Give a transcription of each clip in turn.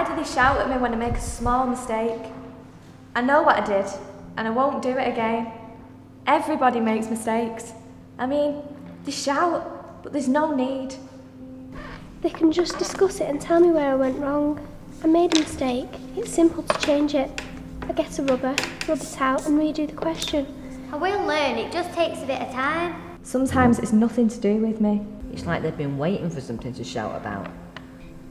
do they shout at me when I make a small mistake? I know what I did, and I won't do it again. Everybody makes mistakes. I mean, they shout, but there's no need. They can just discuss it and tell me where I went wrong. I made a mistake. It's simple to change it. I get a rubber, rub it out and redo the question. I will learn, it just takes a bit of time. Sometimes it's nothing to do with me. It's like they've been waiting for something to shout about.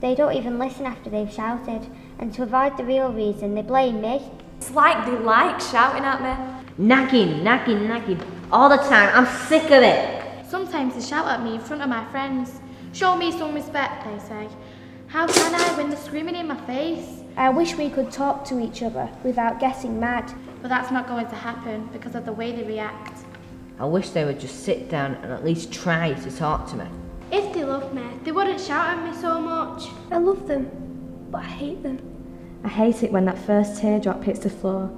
They don't even listen after they've shouted, and to avoid the real reason, they blame me. It's like they like shouting at me. Nagging, all the time. I'm sick of it. Sometimes they shout at me in front of my friends. Show me some respect, they say. How can I when they're screaming in my face? I wish we could talk to each other without getting mad. But that's not going to happen because of the way they react. I wish they would just sit down and at least try to talk to me. If they loved me, they wouldn't shout at me so much. I love them, but I hate them. I hate it when that first teardrop hits the floor,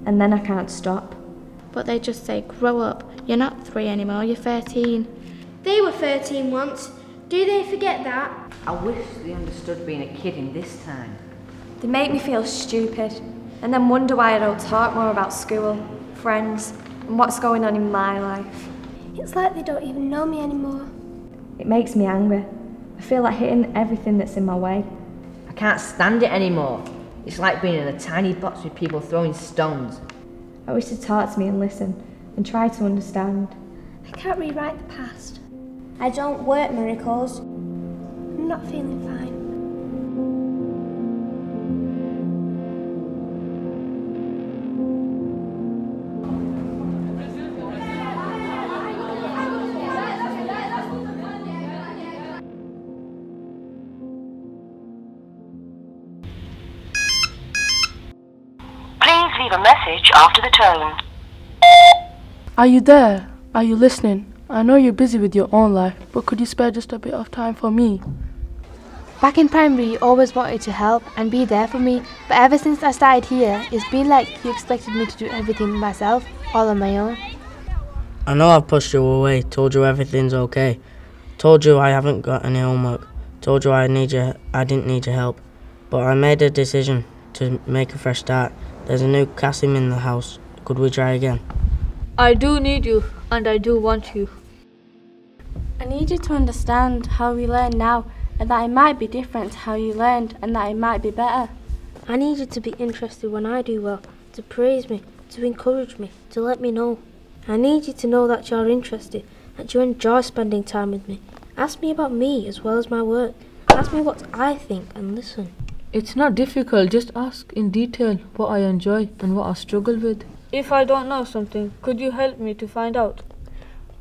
and then I can't stop. But they just say, grow up. You're not 3 anymore, you're 13. They were 13 once. Do they forget that? I wish they understood being a kid in this time. They make me feel stupid, and then wonder why I don't talk more about school, friends, and what's going on in my life. It's like they don't even know me anymore. It makes me angry. I feel like hitting everything that's in my way. I can't stand it anymore. It's like being in a tiny box with people throwing stones. I wish they'd talk to me and listen, and try to understand. I can't rewrite the past. I don't work miracles. I'm not feeling fine. Please leave a message after the tone. Are you there? Are you listening? I know you're busy with your own life, but could you spare just a bit of time for me? Back in primary, you always wanted to help and be there for me, but ever since I started here, it's been like you expected me to do everything myself, all on my own. I know I've pushed you away, told you everything's okay, told you I haven't got any homework, told you I didn't need your help, but I made a decision to make a fresh start. There's a new Kasim in the house. Could we try again? I do need you, and I do want you. I need you to understand how we learn now, and that it might be different to how you learned, and that it might be better. I need you to be interested when I do well, to praise me, to encourage me, to let me know. I need you to know that you're interested, that you enjoy spending time with me. Ask me about me as well as my work. Ask me what I think and listen. It's not difficult, just ask in detail what I enjoy and what I struggle with. If I don't know something, could you help me to find out?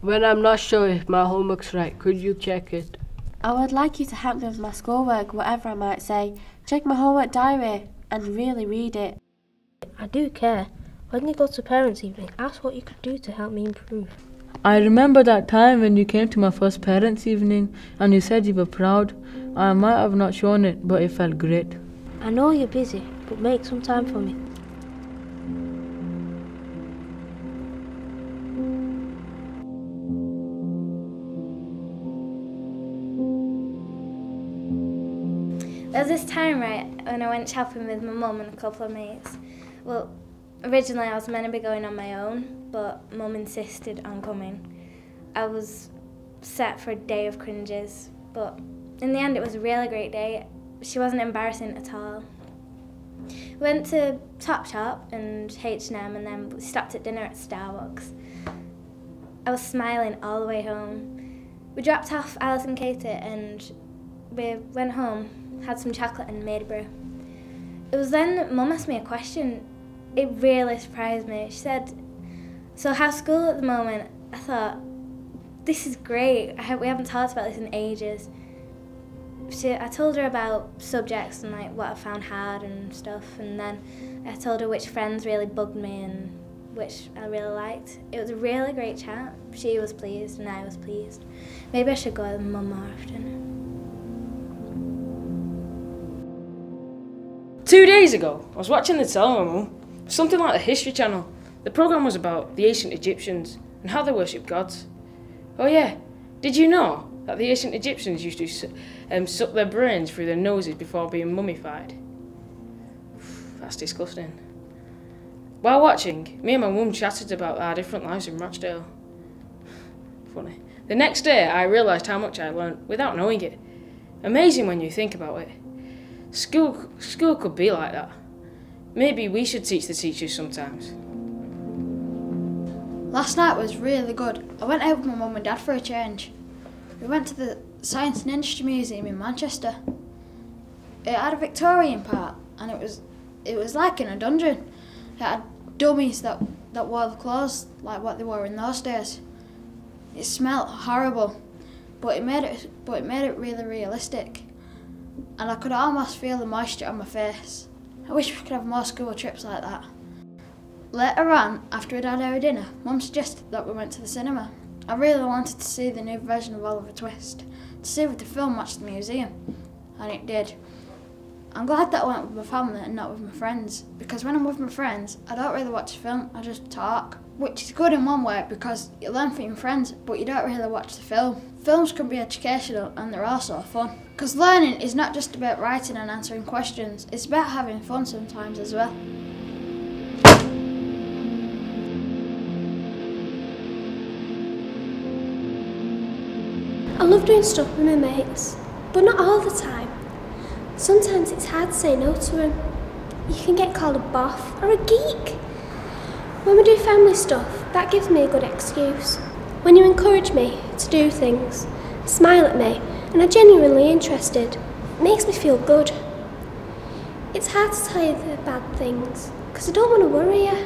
When I'm not sure if my homework's right, could you check it? I would like you to help me with my schoolwork, whatever I might say. Check my homework diary and really read it. I do care. When you go to parents' evening, ask what you could do to help me improve. I remember that time when you came to my first parents' evening and you said you were proud. I might have not shown it, but it felt great. I know you're busy, but make some time for me. There was this time, right, when I went shopping with my mum and a couple of mates. Well, originally I was meant to be going on my own, but Mum insisted on coming. I was set for a day of cringes, but in the end it was a really great day. She wasn't embarrassing at all. We went to Topshop and H&M and then we stopped at dinner at Starbucks. I was smiling all the way home. We dropped off Alice and Katie and we went home, had some chocolate and made a brew. It was then Mum asked me a question. It really surprised me. She said, "So how's school at the moment?" I thought, this is great. We haven't talked about this in ages. I told her about subjects and like what I found hard and stuff, and then I told her which friends really bugged me and which I really liked. It was a really great chat. She was pleased and I was pleased. Maybe I should go with Mum more often. 2 days ago, I was watching the television, something like the History Channel. The programme was about the ancient Egyptians and how they worshipped gods. Oh yeah, did you know that the ancient Egyptians used to suck their brains through their noses before being mummified? That's disgusting. While watching, me and my mum chatted about our different lives in Rochdale. Funny. The next day, I realised how much I learned without knowing it. Amazing when you think about it. School could be like that. Maybe we should teach the teachers sometimes. Last night was really good. I went out with my mum and dad for a change. We went to the Science and Industry Museum in Manchester. It had a Victorian part, and it was like in a dungeon. It had dummies that wore the clothes like what they wore in those days. It smelled horrible, but it made it really realistic, and I could almost feel the moisture on my face. I wish we could have more school trips like that. Later on, after we'd had our dinner, Mum suggested that we went to the cinema. I really wanted to see the new version of Oliver Twist, to see if the film matched the museum, and it did. I'm glad that I went with my family and not with my friends, because when I'm with my friends, I don't really watch the film, I just talk. Which is good in one way, because you learn from your friends, but you don't really watch the film. Films can be educational, and they're also fun. Because learning is not just about writing and answering questions, it's about having fun sometimes as well. I love doing stuff with my mates, but not all the time. Sometimes it's hard to say no to them. You can get called a boff or a geek. When we do family stuff, that gives me a good excuse. When you encourage me to do things, smile at me, and are genuinely interested, it makes me feel good. It's hard to tell you the bad things, because I don't want to worry you.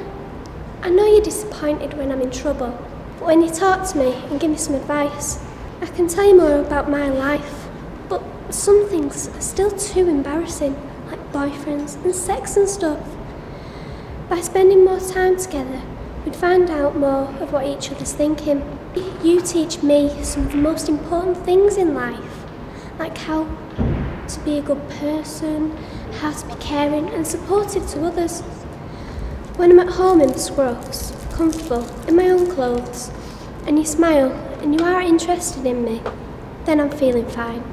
I know you're disappointed when I'm in trouble, but when you talk to me and give me some advice, I can tell you more about my life. But some things are still too embarrassing, like boyfriends and sex and stuff. By spending more time together, we'd find out more of what each other's thinking. You teach me some of the most important things in life, like how to be a good person, how to be caring and supportive to others. When I'm at home in the scruffs, comfortable in my own clothes, and you smile and you are interested in me, then I'm feeling fine.